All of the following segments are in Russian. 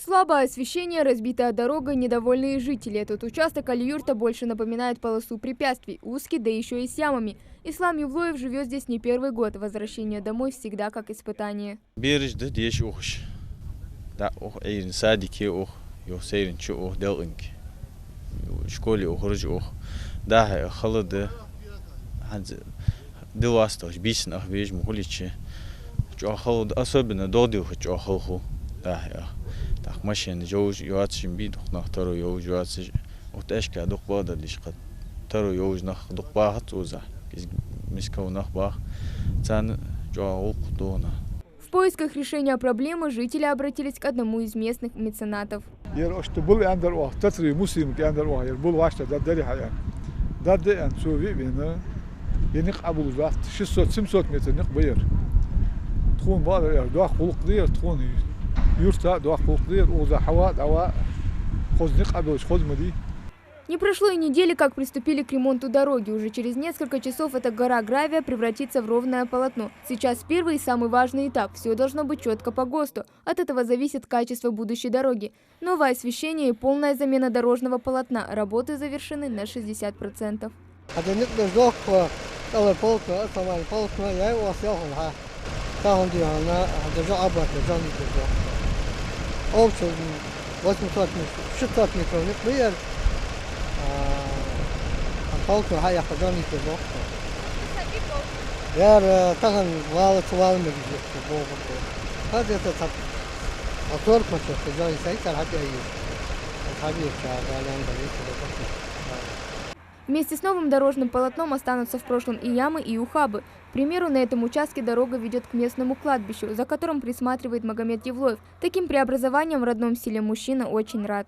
Слабое освещение, разбитая дорога, недовольные жители. Этот участок Алиюрта больше напоминает полосу препятствий, узкий, да еще и с ямами. Ислам Ювлоев живет здесь не первый год. Возвращение домой всегда как испытание. Особенно так машина жауж юатшин би духнах таро юж юатш утешка духбада лишкат таро юж нах духбахат уза мискау нахбах цан жаул кудона. В поисках решения проблемы жители обратились к одному из местных меценатов. Не прошло и недели, как приступили к ремонту дороги. Уже через несколько часов эта гора гравия превратится в ровное полотно. Сейчас первый и самый важный этап. Все должно быть четко по ГОСТу. От этого зависит качество будущей дороги. Новое освещение и полная замена дорожного полотна. Работы завершены на 60%. Вместе с новым дорожным полотном останутся в прошлом и ямы, и ухабы. К примеру, на этом участке дорога ведет к местному кладбищу, за которым присматривает Магомед Ювлоев. Таким преобразованием в родном селе мужчина очень рад.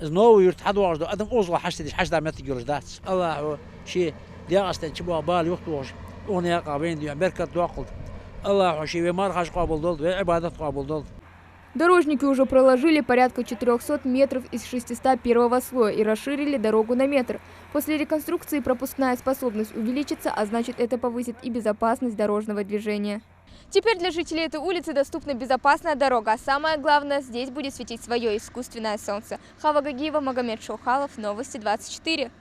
Новый юрт хадважду адам озла хашдиш хашда метигюрж датс Аллаху ши диагастан чбо бал юхтуж он я qabin diyor berkat dua qildi Allahu ши ve marhash qabul doldu ve ibadat qabul doldu. Дорожники уже проложили порядка 400 метров из 601 слоя и расширили дорогу на метр. После реконструкции пропускная способность увеличится, а значит, это повысит и безопасность дорожного движения. Теперь для жителей этой улицы доступна безопасная дорога, а самое главное, здесь будет светить свое искусственное солнце. Хава Гагиева, Магомед Шоухалов, Новости 24.